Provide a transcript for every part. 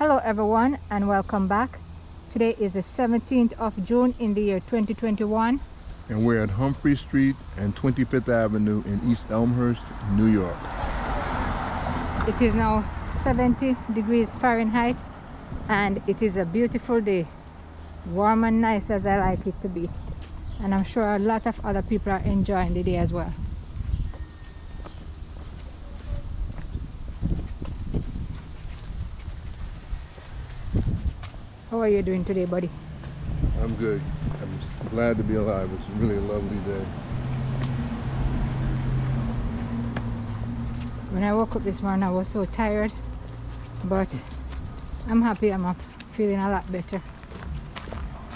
Hello everyone and welcome back. Today is the 17th of June in the year 2021. And we're at Humphrey Street and 25th Avenue in East Elmhurst, New York. It is now 70 degrees Fahrenheit and it is a beautiful day. Warm and nice as I like it to be. And I'm sure a lot of other people are enjoying the day as well. How are you doing today, buddy? I'm good. I'm glad to be alive. It's really a lovely day. When I woke up this morning, I was so tired, but I'm happy. I'm feeling a lot better.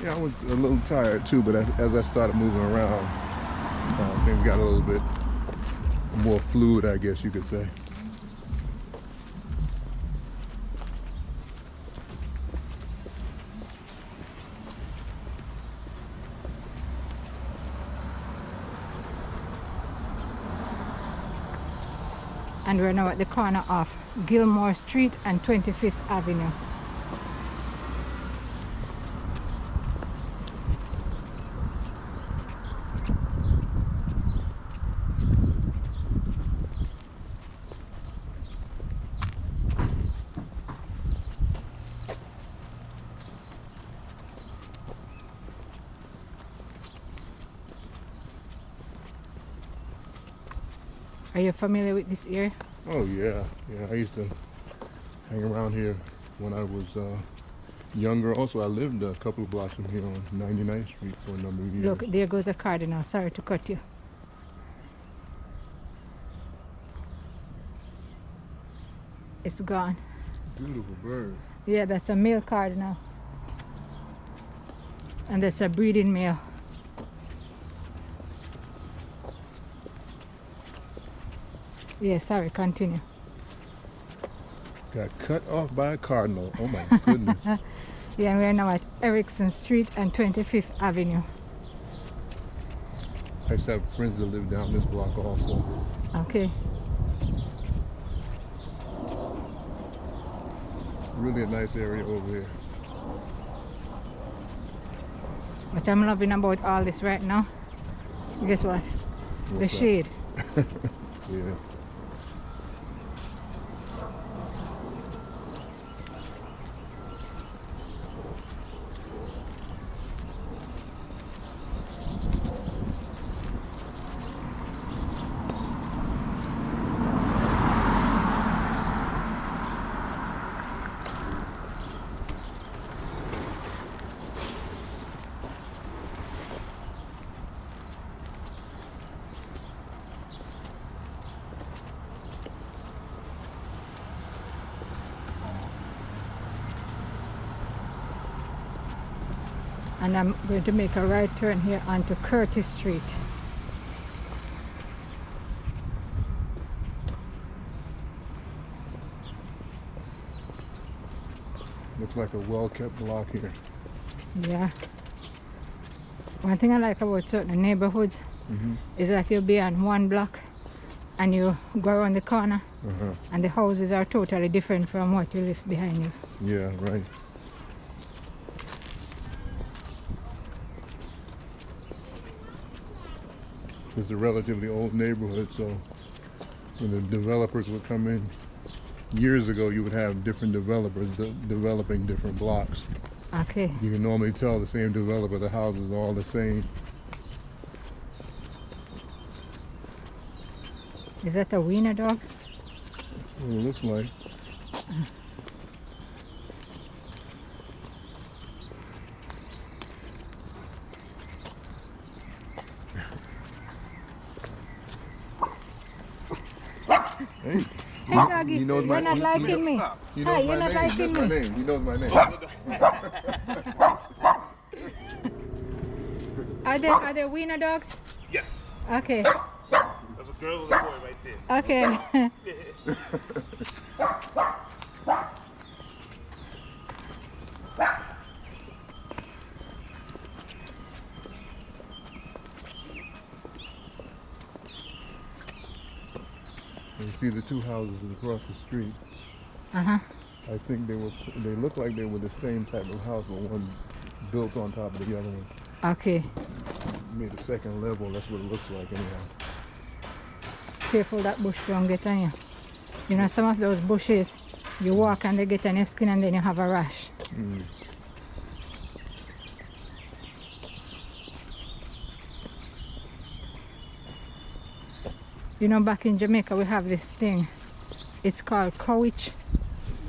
Yeah, I was a little tired too, but as I started moving around, things got a little bit more fluid, I guess you could say. And we're now at the corner of Gilmore Street and 25th Avenue. Are you familiar with this area? Oh yeah. I used to hang around here when I was younger. Also, I lived a couple of blocks from here on 99th Street for a number of years. Look, there goes a cardinal. Sorry to cut you. It's gone. Beautiful bird. Yeah, that's a male cardinal. And that's a breeding male. Yeah, sorry, continue. Got cut off by a cardinal. Oh my goodness. Yeah, and we're now at Erickson Street and 25th Avenue. I used to have friends that live down this block also. Okay. Really a nice area over here. What I'm loving about all this right now, guess what? What's the that? shade. Yeah. And I'm going to make a right turn here onto Curtis Street. Looks like a well-kept block here. Yeah. One thing I like about certain neighborhoods is that you'll be on one block and you go around the corner and the houses are totally different from what you live behind you. Yeah, right. It's a relatively old neighborhood, so when the developers would come in years ago, you would have different developers developing different blocks. Okay. You can normally tell the same developer, the houses are all the same. Is that a wiener dog? That's what it looks like. Hey, Hey doggy, he knows you're not liking me. He Hi, knows you're my not name. liking He knows my me. name. He knows my name. Are there wiener dogs? Yes. Okay. There's a girl and a boy right there. Okay. You see the two houses across the street. Uh-huh. I think they look like they were the same type of house, but one built on top of the other one. Okay. Made a second level, that's what it looks like anyhow. Careful that bush don't get on you. You know, some of those bushes, you walk and they get on your skin and then you have a rash. Mm. You know, back in Jamaica we have this thing. It's called cow itch.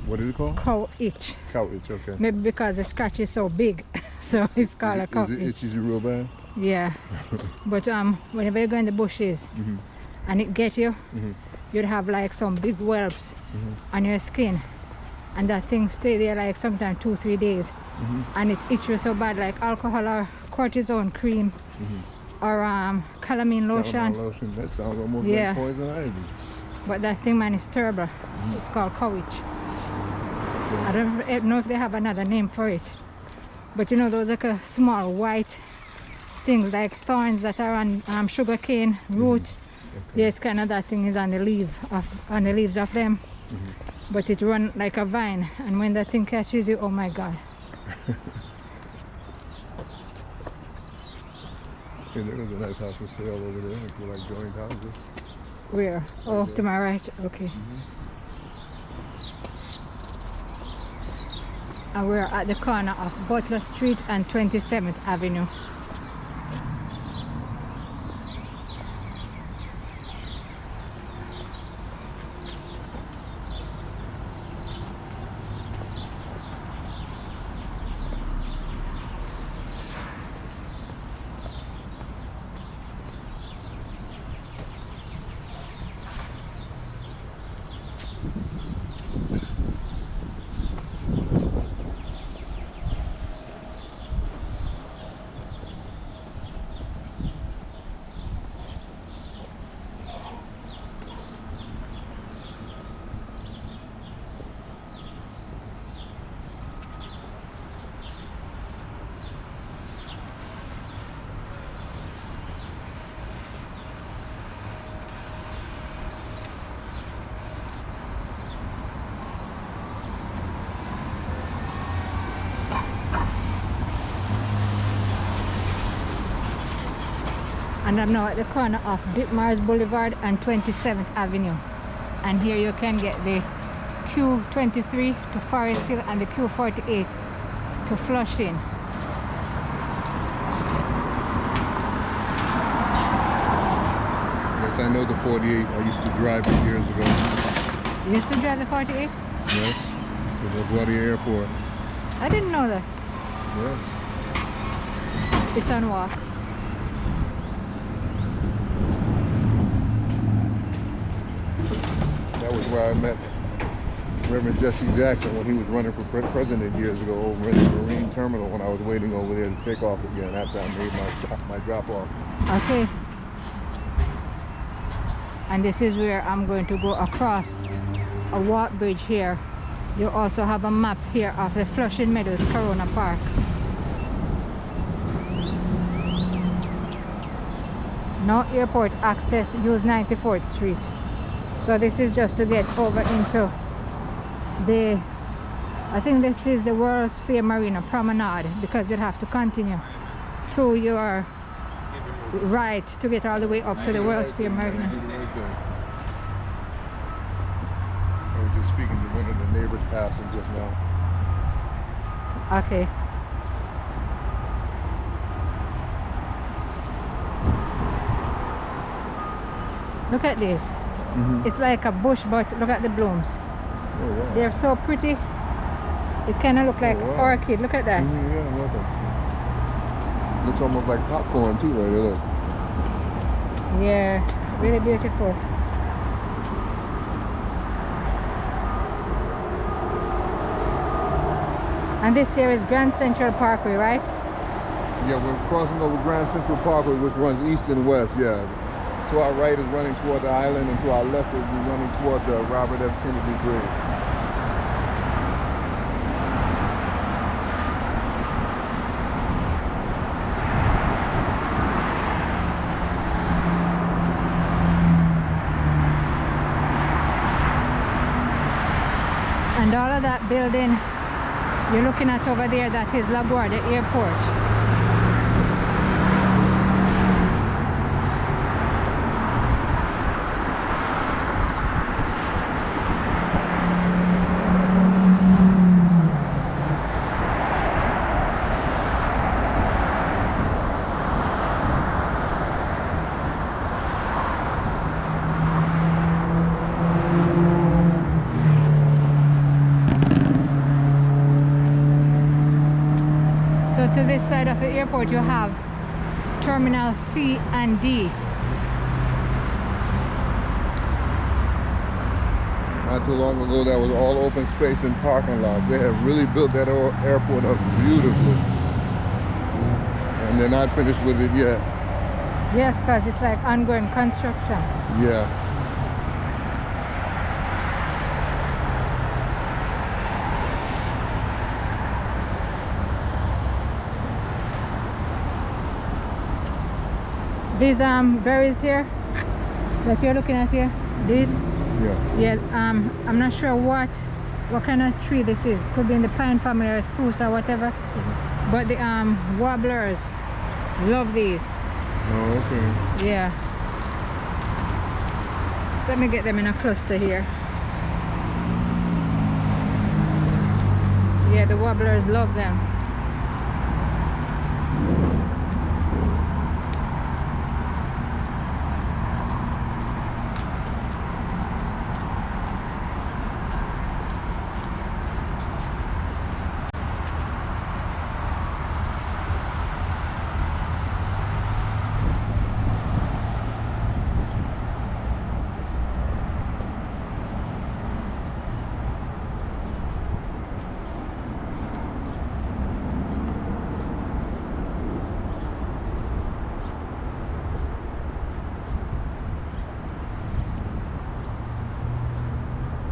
What is it called? Cow itch. Cow itch, okay. Maybe because the scratch is so big, so it's called a cow Is it itch. itches you real bad? Yeah. But whenever you go in the bushes and it gets you, you'd have like some big whelps on your skin, and that thing stay there like sometimes 2-3 days, and it itches you so bad, like alcohol or cortisone cream or calamine lotion. Calamine lotion. That sounds almost like poison ivy. But that thing, man, is terrible. It's called cow itch. I don't know if they have another name for it, but you know those like a small white things like thorns that are on sugar cane root. Yes, kind of that thing is on the leaves of them, but it run like a vine, and when that thing catches you, oh my God. Yeah, there was a nice house for sale over there if you like joint houses. Where? Oh, to my right. Okay. And we're at the corner of Butler Street and 27th Avenue. And I'm now at the corner of Ditmars Boulevard and 27th Avenue. And here you can get the Q23 to Forest Hill and the Q48 to Flushing. Yes, I know the 48. I used to drive it years ago. You used to drive the 48? Yes, to LaGuardia Airport. I didn't know that. Yes. It's on walk. That was where I met Reverend Jesse Jackson when he was running for president years ago over in the Marine Terminal when I was waiting over there to take off again after I made my drop off. Okay. And this is where I'm going to go across a walk bridge here. You also have a map here of the Flushing Meadows Corona Park. No airport access, use 94th Street. So this is just to get over into the, I think this is the World's Fair Marina Promenade, because you'd have to continue to your right to get all the way up to the World's Fair Marina. I was just speaking to one of the neighbors passing just now. Okay. Look at this. It's like a bush, but look at the blooms. Oh, wow. They're so pretty. It kind of look like orchid. Look at that. Yeah, look at it. Looks almost like popcorn too, right there. Look. Yeah, really beautiful. And this here is Grand Central Parkway, right? Yeah, we're crossing over Grand Central Parkway, which runs east and west, yeah. To our right is running toward the island, and to our left is running toward the Robert F. Kennedy Bridge. And all of that building you're looking at over there, that is LaGuardia Airport. So to this side of the airport you have Terminal C and D. Not too long ago, that was all open space and parking lots. They have really built that airport up beautifully. And they're not finished with it yet. Yeah, because it's like ongoing construction. Yeah. These berries here that you're looking at here, these, Yeah. I'm not sure what kind of tree this is. Could be in the pine family or spruce or whatever. But the warblers love these. Oh, okay. Yeah. Let me get them in a cluster here. Yeah, the warblers love them.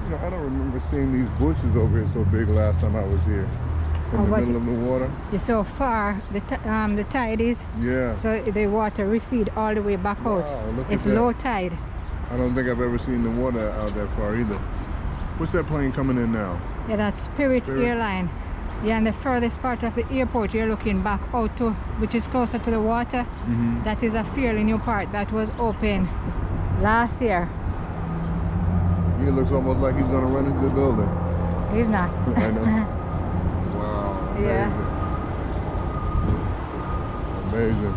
You know, I don't remember seeing these bushes over here so big last time I was here. In the middle of the water. You're so far, the tide is, Yeah. so the water recede all the way back out. Wow, look It's at that. low tide. I don't think I've ever seen the water out that far either. What's that plane coming in now? Yeah, that's Spirit Spirit. Airline. Yeah, and the furthest part of the airport you're looking back out to, which is closer to the water. That is a fairly new part that was open last year. He looks almost like he's gonna run into the building. He's not. I know. Wow. Amazing. Yeah. Amazing.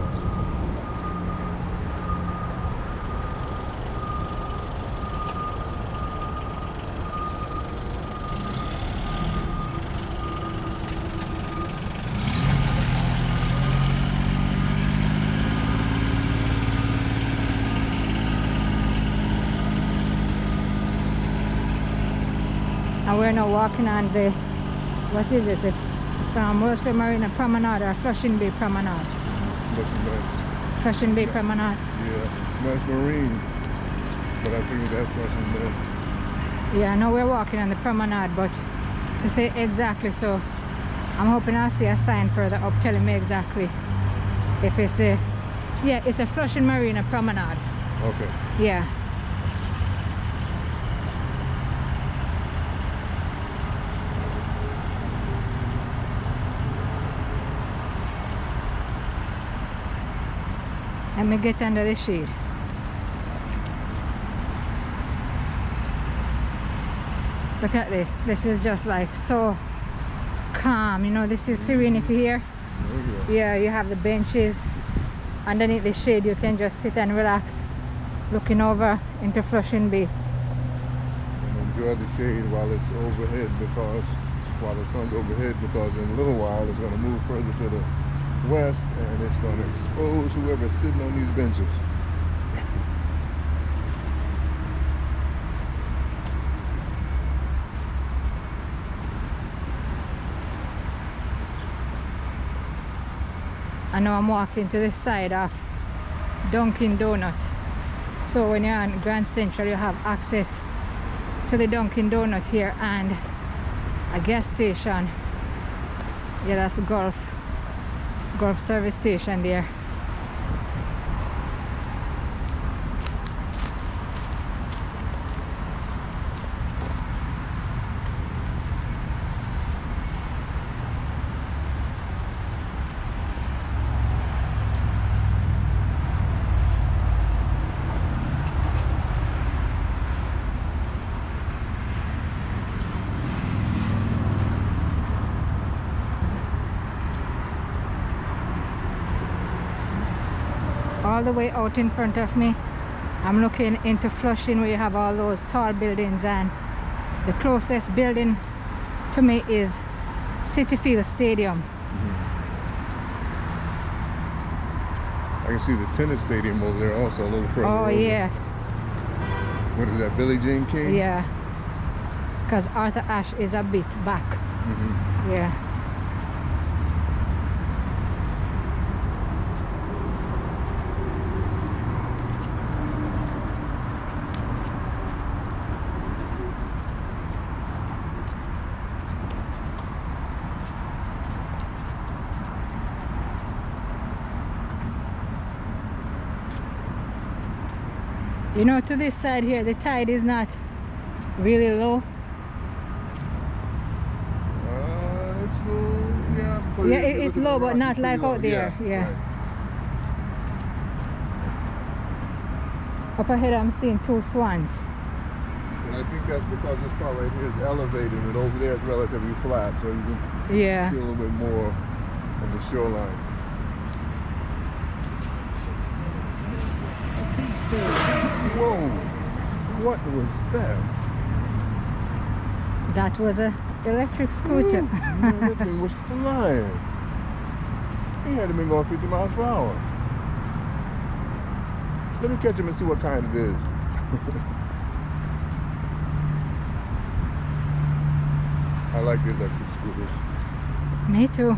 And we're now walking on the, what is this? Mostly Marina Promenade or Flushing Bay Promenade. What's his name? Flushing Bay Promenade. Yeah. That's Marine. But I think that's what's his name. Yeah, now we're walking on the promenade, but to say exactly, so I'm hoping I'll see a sign further up telling me exactly if it's a, yeah, it's a Flushing Marina Promenade. Okay. Yeah. Let me get under the shade. Look at this. This is just like so calm. You know, this is serenity here. Oh, Yeah, you have the benches. Underneath the shade, you can just sit and relax, looking over into Flushing Bay. And enjoy the shade while it's overhead, because while the sun's overhead, because in a little while it's going to move further to the west and it's going to expose whoever's sitting on these benches. I know I'm walking to the side of Dunkin' Donut. So when you're on Grand Central, you have access to the Dunkin' Donut here and a gas station. Yeah, that's a Gulf service station there. all the way out in front of me, I'm looking into Flushing, where you have all those tall buildings, and the closest building to me is Citi Field Stadium. I can see the tennis stadium over there also, a little further Oh over. yeah. What is that, Billie Jean King? Yeah. Because Arthur Ashe is a bit back. Yeah. You know, to this side here, the tide is not really low. It's low, yeah. Yeah, it's low, but not like out there. Yeah. Right. Up ahead, I'm seeing two swans. And I think that's because this part right here is elevated, and over there it's relatively flat, so you can Yeah. see a little bit more of the shoreline. Whoa! What was that? That was a electric scooter. Ooh, man, that thing was flying. He had to been going 50 miles per hour. Let me catch him and see what kind it is. I like the electric scooters. Me too.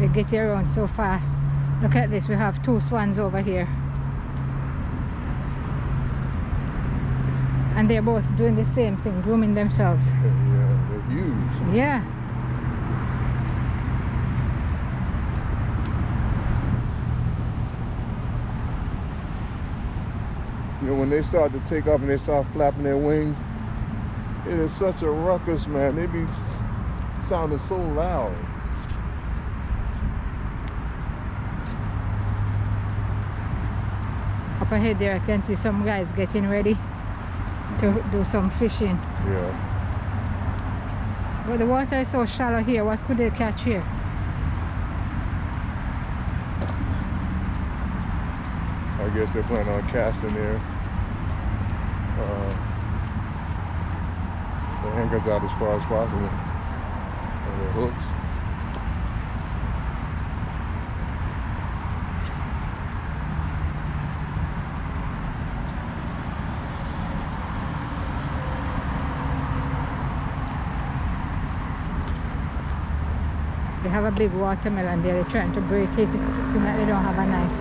They get you around so fast. Look at this, we have two swans over here. And they're both doing the same thing, grooming themselves. Yeah, they're huge. Yeah. You know, when they start to take off and they start flapping their wings, it is such a ruckus, man. They be sounding so loud. Up ahead there, I can see some guys getting ready to do some fishing. Yeah. But the water is so shallow here, what could they catch here? I guess they're planning on casting their anchors out as far as possible. And their hooks. They have a big watermelon there, they're trying to break it. It seems like they don't have a knife.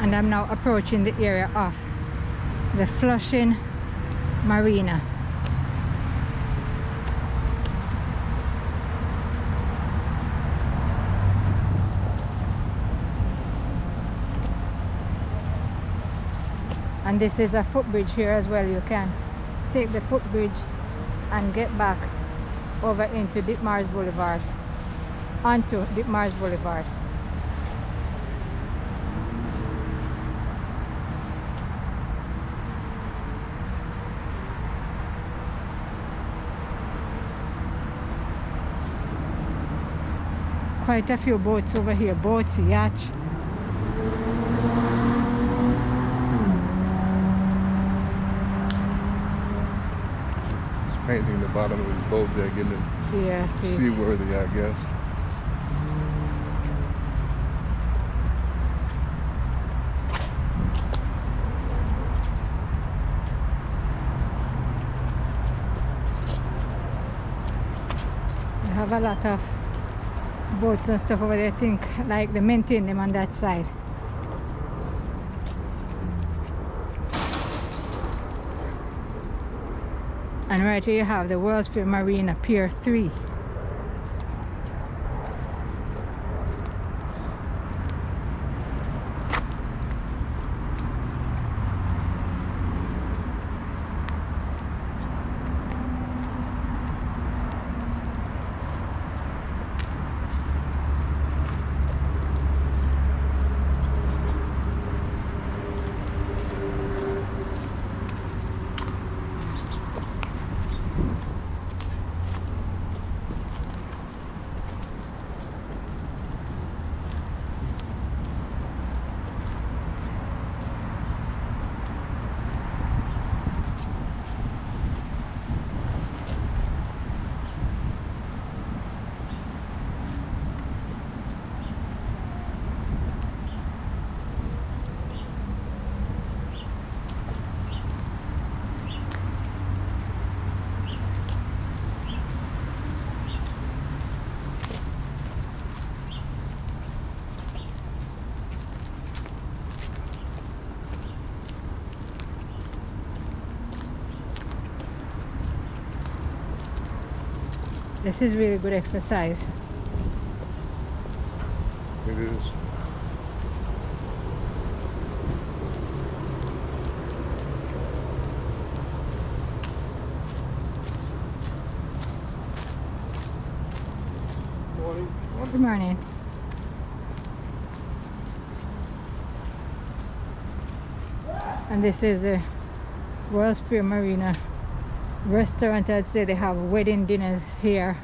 And I'm now approaching the area of the Flushing Marina. And And this is a footbridge here as well. You can take the footbridge and get back over into Ditmars Boulevard, onto Ditmars Boulevard. Quite a few boats over here, boats, yachts. He's painting the bottom of his boat there, getting it Yeah, seaworthy, I guess. They have a lot of boats and stuff over there. I think like they maintain them on that side. And right here you have the World's Fair Marina Pier 3. This is really good exercise. It is. Morning. Good morning. And this is a World's Fair Marina restaurant. I'd say they have wedding dinners here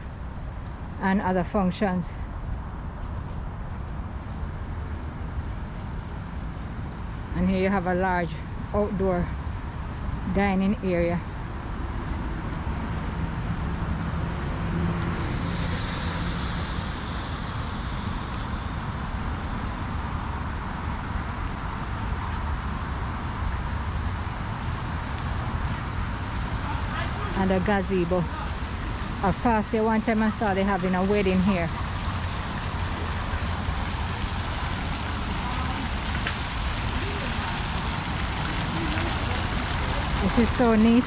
and other functions. And here you have a large outdoor dining area. And a gazebo. Of course, here one time I saw they having a wedding here. This is so neat.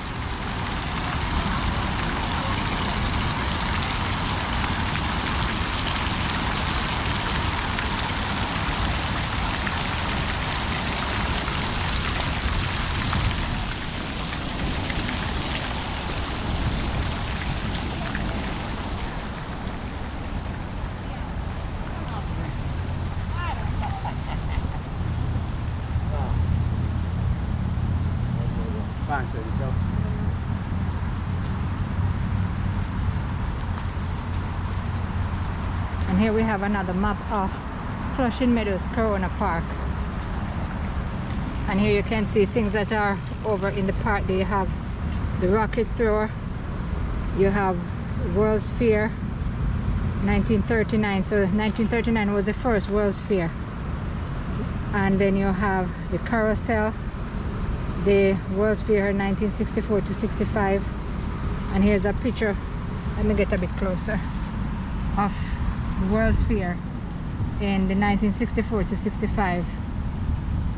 And here we have another map of Flushing Meadows Corona Park. And here you can see things that are over in the park. There you have the rocket thrower, you have World's Fair 1939. So 1939 was the first World's Fair. And then you have the carousel, the World's Fair 1964 to 65. And here's a picture, let me get a bit closer, of the World's Fair in the 1964 to 65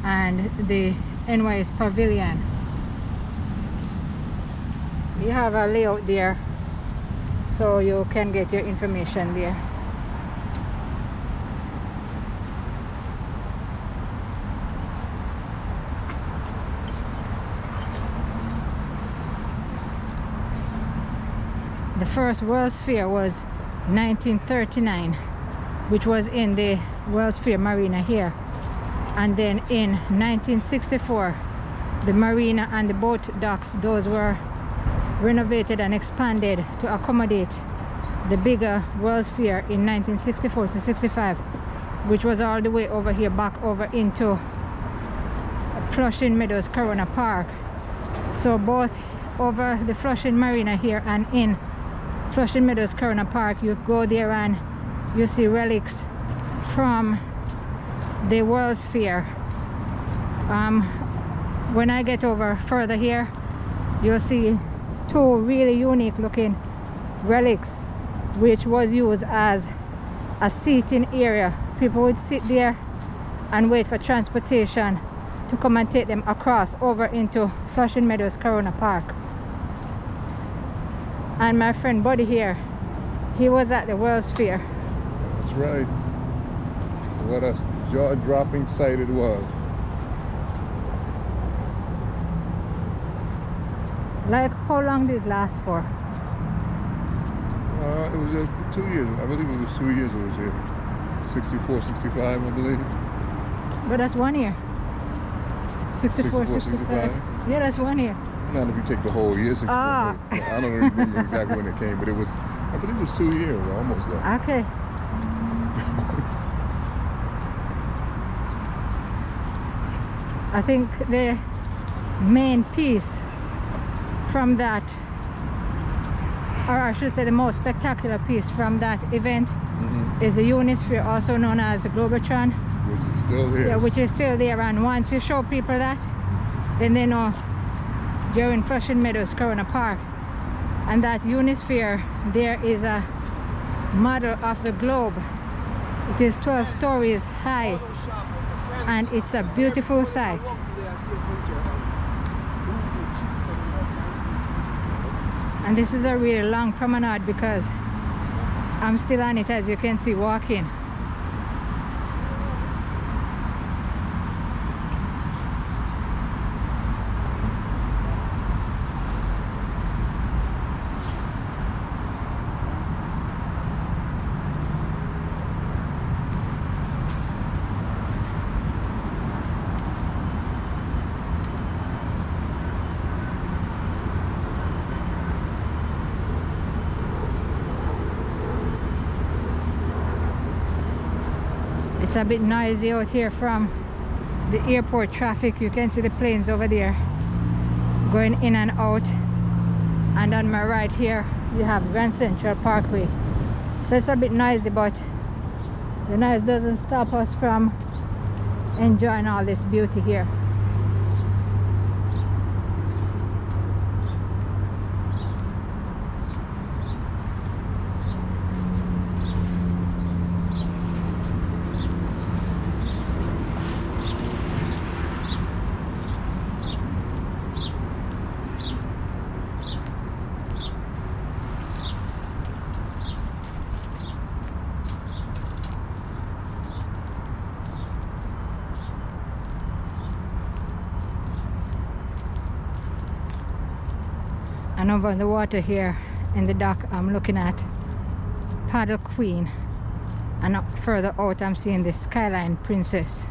and the NYS Pavilion. You have a layout there so you can get your information there. first World's Fair was 1939, which was in the World's Fair Marina here. And then in 1964, the marina and the boat docks, those were renovated and expanded to accommodate the bigger World's Fair in 1964 to 65, which was all the way over here, back over into Flushing Meadows Corona Park. So both over the Flushing Marina here and in Flushing Meadows Corona Park, you go there and you see relics from the World's Fair. When I get over further here, you'll see two really unique looking relics which was used as a seating area. People would sit there and wait for transportation to come and take them across over into Flushing Meadows Corona Park. And my friend Buddy here, he was at the World's Fair. That's right. What a jaw-dropping sight it was. Like, how long did it last for? It was 2 years. I believe it was 2 years it was here. 64, 65, I believe. But that's 1 year. 64, 65. Yeah, that's 1 year. Not if you take the whole year, 64. Ah. I don't remember exactly when it came, but it was, I believe it was 2 years, almost there. Okay. I think the main piece from that, or I should say the most spectacular piece from that event, is the Unisphere, also known as the Globotron. Which is still there. Yeah, which is still there, and once you show people that, then they know you're in Flushing Meadows Corona Park. And that Unisphere, there is a model of the globe. It is 12 stories high, and it's a beautiful sight. And this is a really long promenade because I'm still on it, as you can see, walking. It's a bit noisy out here from the airport traffic. You can see the planes over there going in and out. And on my right here, you have Grand Central Parkway. So it's a bit noisy, but the noise doesn't stop us from enjoying all this beauty here. And over the water here in the dock, I'm looking at Paddle Queen, and up further out I'm seeing the Skyline Princess.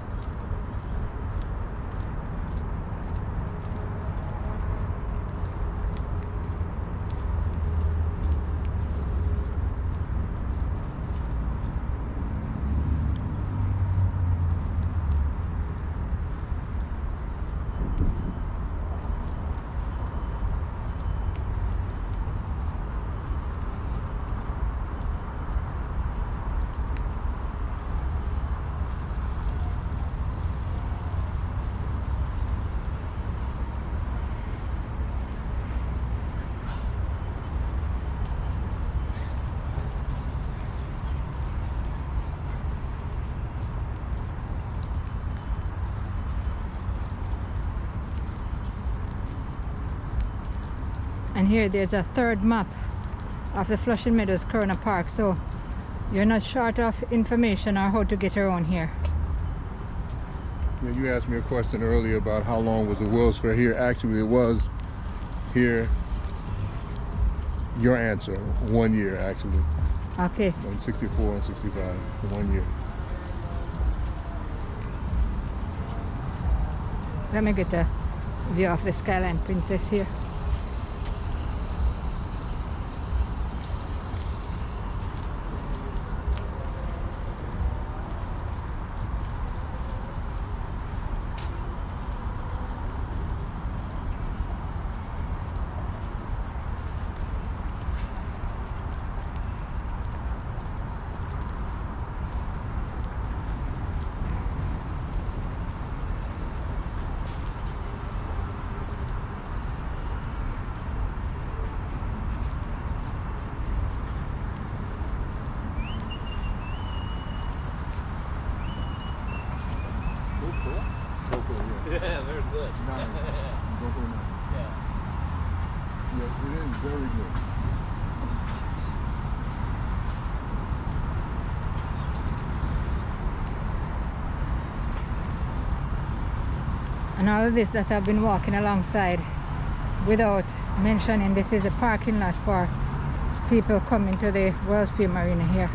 And here there's a third map of the Flushing Meadows Corona Park, so you're not short of information on how to get around here. Yeah, you asked me a question earlier about how long was the World's Fair here. Actually, it was here Your answer, 1 year actually. Okay. On 64 and 65, 1 year. Let me get a view of the Skyline Princess here. Yeah, very good. Nice. Yeah. Yes, it is very good. And all of this that I've been walking alongside without mentioning, this is a parking lot for people coming to the World Fair Marina here.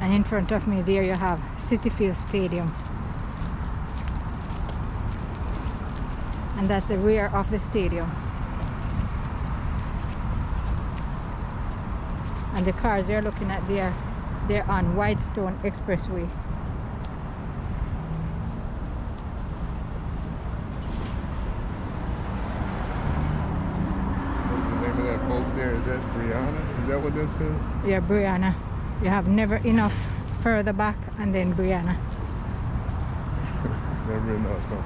And in front of me there you have Citi Field Stadium. And that's the rear of the stadium. And the cars you're looking at there, they're on Whitestone Expressway. What's the name of that boat there? Is that Brianna? Is that what this is? Yeah, Brianna. You have Never Enough further back, and then Brianna. Never enough, huh?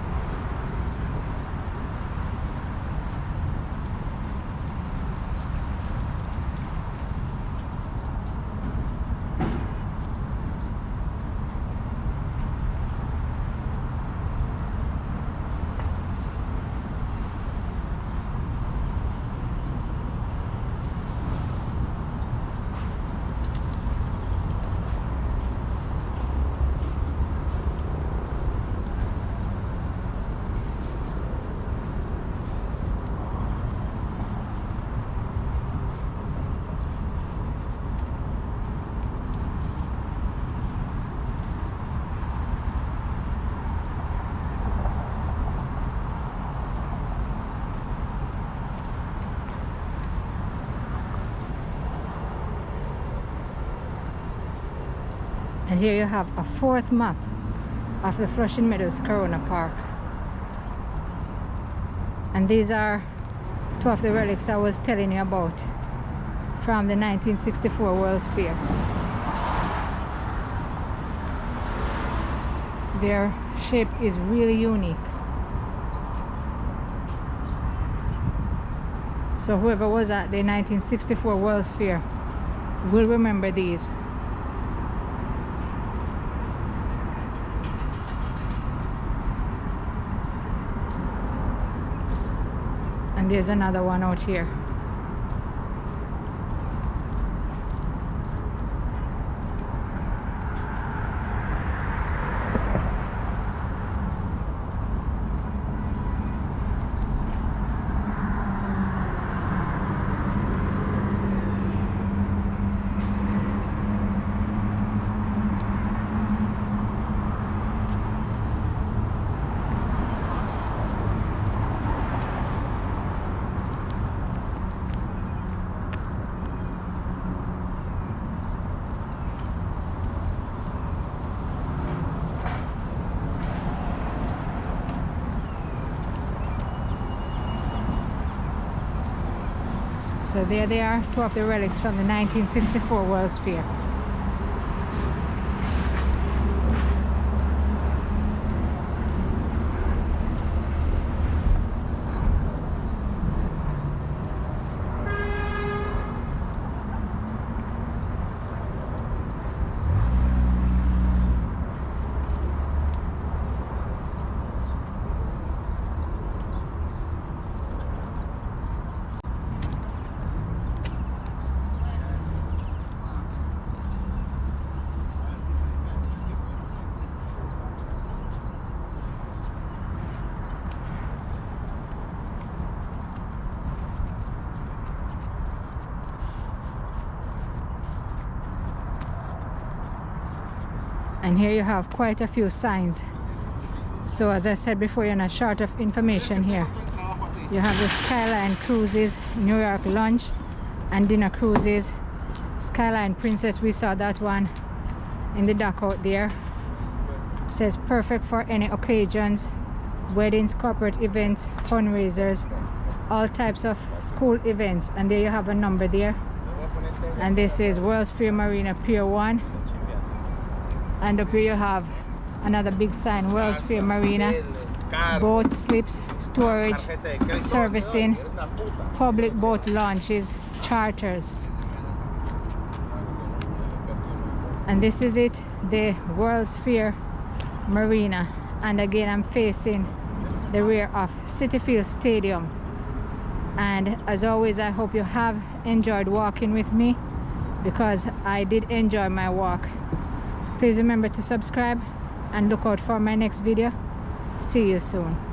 And here you have a fourth map of the Flushing Meadows Corona Park. And these are two of the relics I was telling you about from the 1964 World's Fair. Their shape is really unique. So whoever was at the 1964 World's Fair will remember these. And there's another one out here. So there they are, two of the relics from the 1964 World's Fair. And here you have quite a few signs. So as I said before, you're not short of information here. You have the Skyline Cruises, New York lunch and dinner cruises. Skyline Princess, we saw that one in the dock out there. It says perfect for any occasions, weddings, corporate events, fundraisers, all types of school events. And there you have a number there. And this is World's Fair Marina Pier 1. And up here you have another big sign, World's Fair Marina, boat slips, storage, servicing, public boat launches, charters. And this is it, the World's Fair Marina. And again, I'm facing the rear of Citi Field Stadium. And as always, I hope you have enjoyed walking with me, because I did enjoy my walk. Please remember to subscribe and look out for my next video. See you soon.